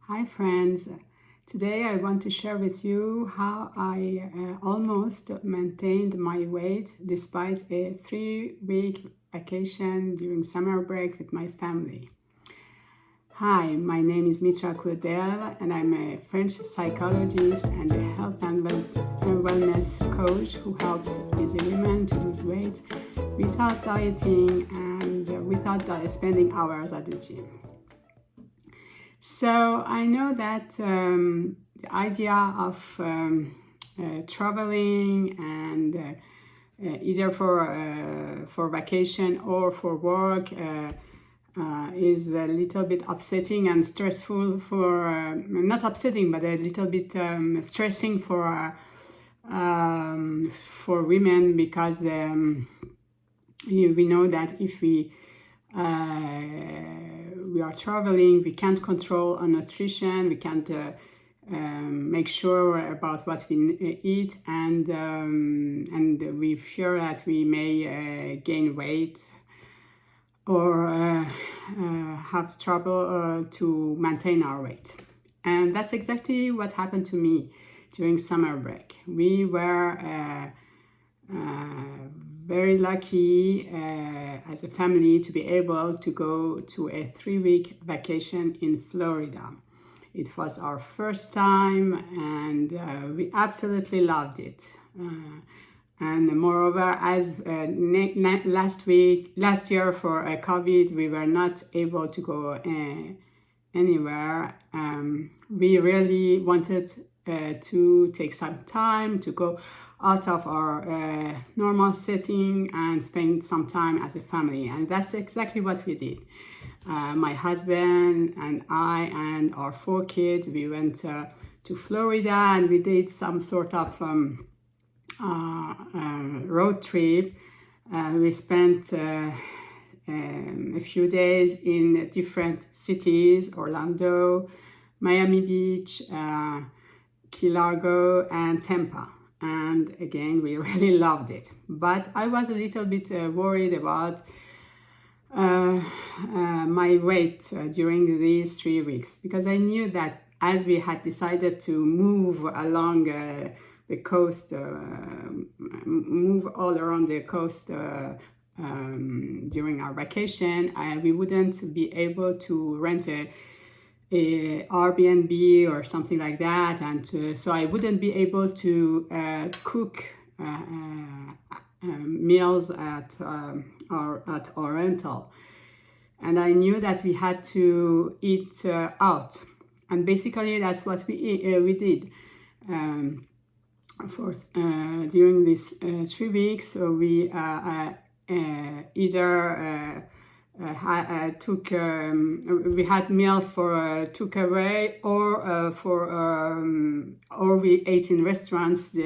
Hi friends, today I want to share with you how I almost maintained my weight despite a 3-week vacation during summer break with my family. Hi, my name is Mitra Claudel and I'm a French psychologist and a health and wellness coach who helps busy women to lose weight without dieting and without spending hours at the gym. So I know that the idea of traveling and either for vacation or for work is a little bit upsetting and stressful for not upsetting but a little bit stressing for women because we know that if we are traveling, we can't control our nutrition, we can't make sure about what we eat, and we fear that we may gain weight or have trouble to maintain our weight. And that's exactly what happened to me during summer break. We were very lucky as a family to be able to go to a 3-week vacation in Florida. It was our first time and we absolutely loved it. And moreover, as last year for COVID, we were not able to go anywhere. We really wanted to take some time to go out of our normal setting and spend some time as a family, and that's exactly what we did. My husband and I and our 4 kids, we went to Florida and we did some sort of road trip. We spent a few days in different cities: Orlando, Miami Beach, Key Largo, and Tampa. And again, we really loved it. But I was a little bit worried about my weight during these 3 weeks, because I knew that as we had decided to move along the coast, move all around the coast during our vacation, we wouldn't be able to rent a Airbnb or something like that, and so I wouldn't be able to cook meals at our rental, and I knew that we had to eat out, and basically that's what we did during these 3 weeks. So we either we had meals for took away or we ate in restaurants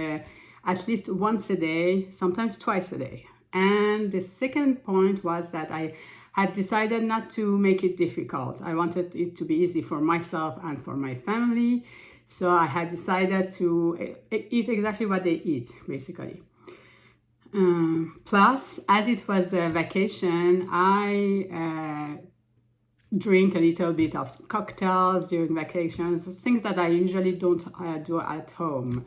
at least once a day, sometimes twice a day. And the second point was that I had decided not to make it difficult. I wanted it to be easy for myself and for my family, so I had decided to eat exactly what they eat, basically. Plus, as it was a vacation, I drink a little bit of cocktails during vacations, things that I usually don't do at home.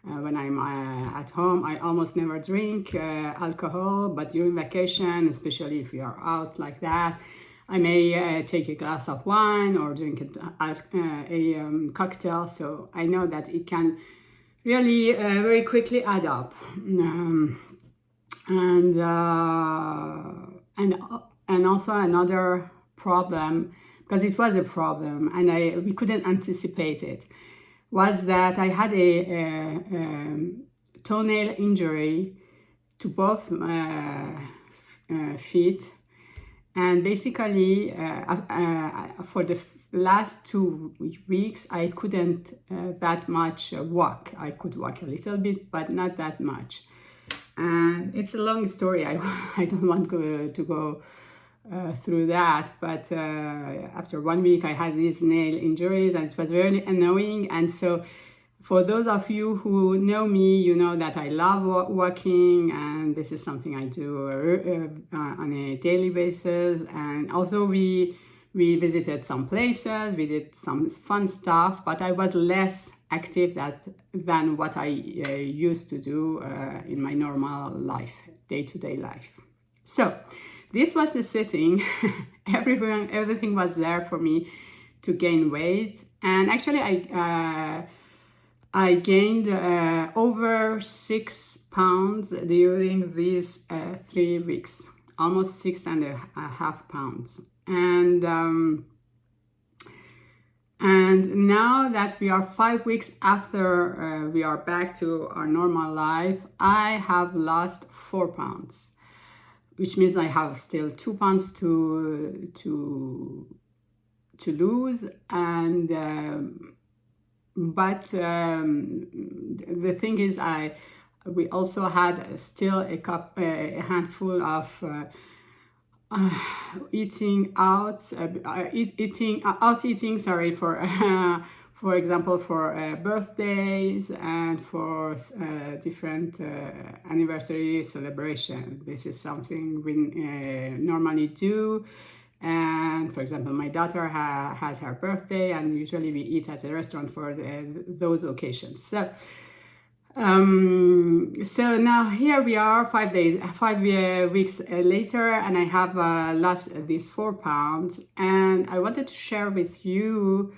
When I'm at home, I almost never drink alcohol, but during vacation, especially if we are out like that, I may take a glass of wine or drink a cocktail. So I know that it can really very quickly add up. And also another problem, because it was a problem and we couldn't anticipate it, was that I had a toenail injury to both feet, and basically for the last 2 weeks I couldn't that much walk. I could walk a little bit, but not that much. And it's a long story. I don't want to go through that, but after 1 week I had these nail injuries and it was very annoying. And so for those of you who know me, you know that I love walking, and this is something I do on a daily basis. And also we We visited some places, we did some fun stuff, but I was less active than what I used to do in my normal life, day-to-day life. So this was the setting. Everything was there for me to gain weight, and actually I gained over 6 pounds during these 3 weeks, almost 6.5 pounds. And now that we are 5 weeks after we are back to our normal life, I have lost 4 pounds, which means I have still 2 pounds to lose. And but the thing is, we also had still a handful of eating out, sorry, for example, for birthdays and for different anniversary celebration. This is something we normally do. And for example, my daughter has her birthday, and usually we eat at a restaurant for those occasions. So now here we are 5 weeks later, and I have lost these 4 pounds, and I wanted to share with you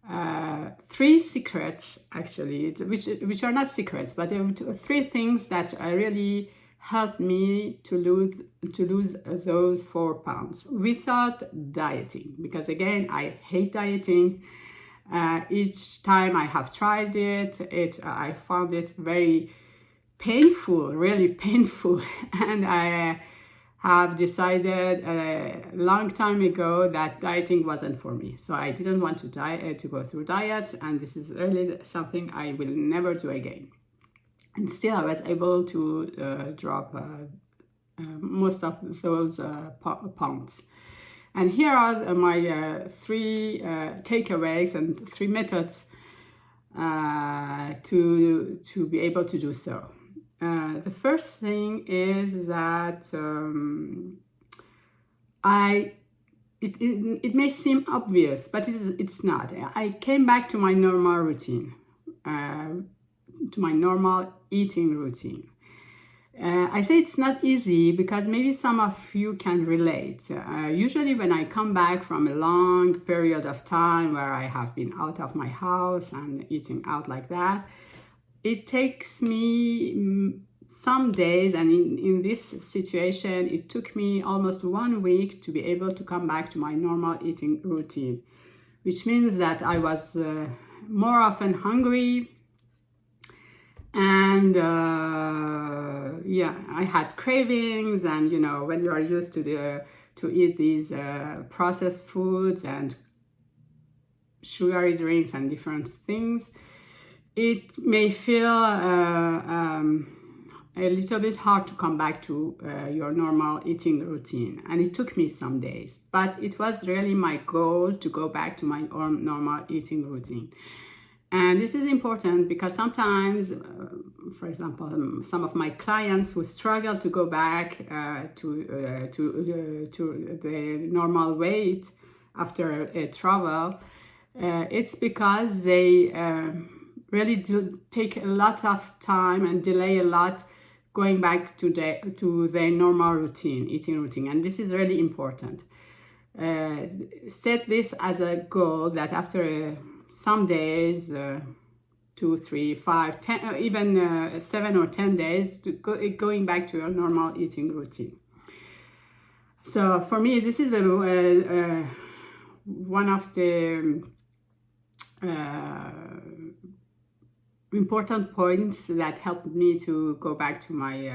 3 secrets, actually, which are not secrets, but 3 things that really helped me to lose those 4 pounds without dieting, because again, I hate dieting. Each time I have tried it, I found it very painful, really painful, and I have decided a long time ago that dieting wasn't for me. So I didn't want to go through diets, and this is really something I will never do again. And still, I was able to drop most of those pounds. And here are my 3 takeaways and 3 methods to be able to do so. The first thing is that it may seem obvious, but it's not. I came back to my normal routine, to my normal eating routine. I say it's not easy because maybe some of you can relate. Usually when I come back from a long period of time where I have been out of my house and eating out like that, it takes me some days, and in this situation, it took me almost 1 week to be able to come back to my normal eating routine, which means that I was more often hungry. And I had cravings, and when you are used to eat these processed foods and sugary drinks and different things, it may feel a little bit hard to come back to your normal eating routine. And it took me some days, but it was really my goal to go back to my normal eating routine. And this is important because sometimes, for example, some of my clients who struggle to go back to the normal weight after a travel, it's because they really do take a lot of time and delay a lot going back to their normal eating routine. And this is really important. Set this as a goal that after some days, 2, 3, 5, 10, even 7 or 10 days, going back to your normal eating routine. So for me, this is one of the important points that helped me to go back to my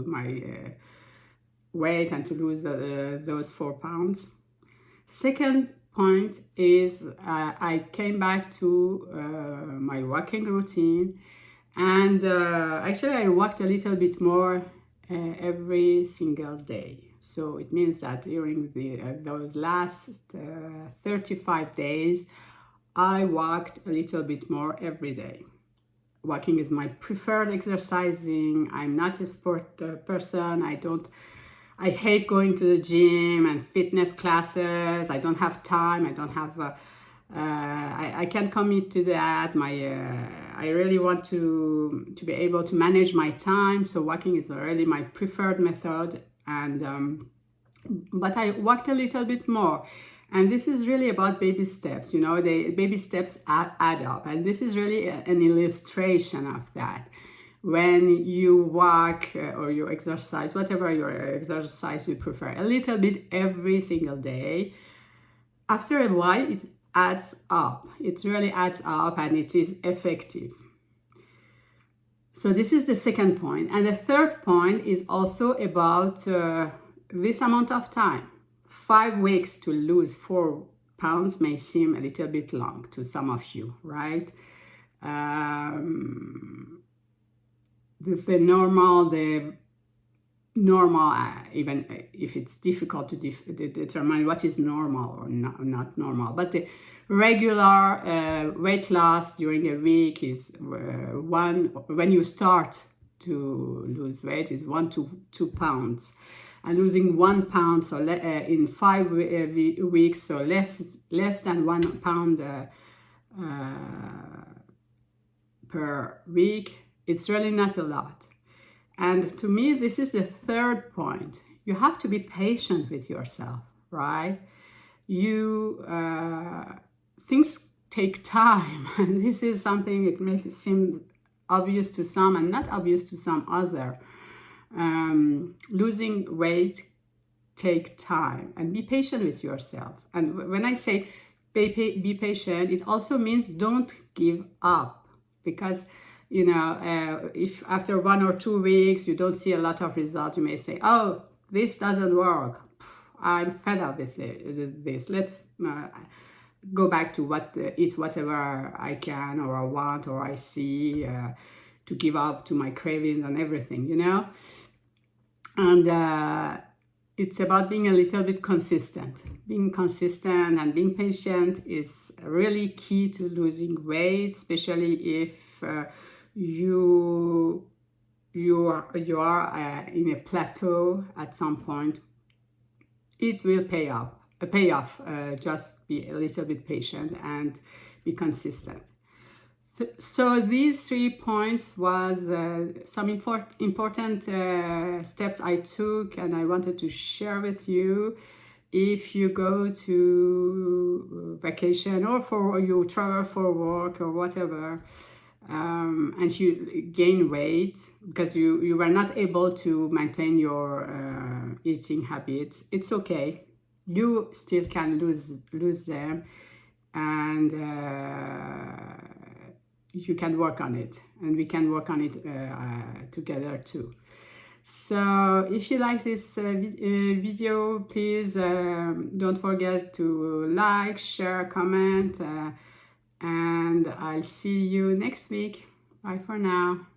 my weight and to lose those 4 pounds. Second point is I came back to my walking routine, and actually I walked a little bit more every single day. So it means that during those last 35 days, I walked a little bit more every day. Walking is my preferred exercising. I'm not a sport person. I hate going to the gym and fitness classes. I don't have time. I don't have. I can't commit to that. I really want to be able to manage my time. So walking is really my preferred method. And but I walked a little bit more. And this is really about baby steps. You know, the baby steps add up. And this is really an illustration of that. When you walk or you exercise, whatever your exercise you prefer, a little bit every single day, after a while it adds up. It really adds up and it is effective. So this is the second point. And the third point is also about this amount of time. 5 weeks to lose 4 pounds may seem a little bit long to some of you, right? The normal, even if it's difficult to determine what is normal or not normal, but the regular weight loss during a week is when you start to lose weight is 1 to 2 pounds, and losing 1 pound so in 5 weeks, so less than 1 pound per week. It's really not a lot. And to me, this is the third point. You have to be patient with yourself, right? Things take time. And this is something it may seem obvious to some and not obvious to some other. Losing weight take time, and be patient with yourself. And when I say be patient, it also means don't give up, because if after 1 or 2 weeks you don't see a lot of results, you may say, oh, this doesn't work. I'm fed up with this. Let's go back to eat whatever I can or I want or I see, to give up to my cravings and everything, And it's about being a little bit consistent. Being consistent and being patient is really key to losing weight, especially if you are in a plateau at some point. It will pay off. Just be a little bit patient and be consistent. So these 3 points was some important steps I took, and I wanted to share with you. If you go to vacation or you travel for work or whatever, and you gain weight because you were not able to maintain your eating habits, it's okay. You still can lose them, and you can work on it, and we can work on it together too. So if you like this video, please don't forget to like, share, comment, and I'll see you next week. Bye for now.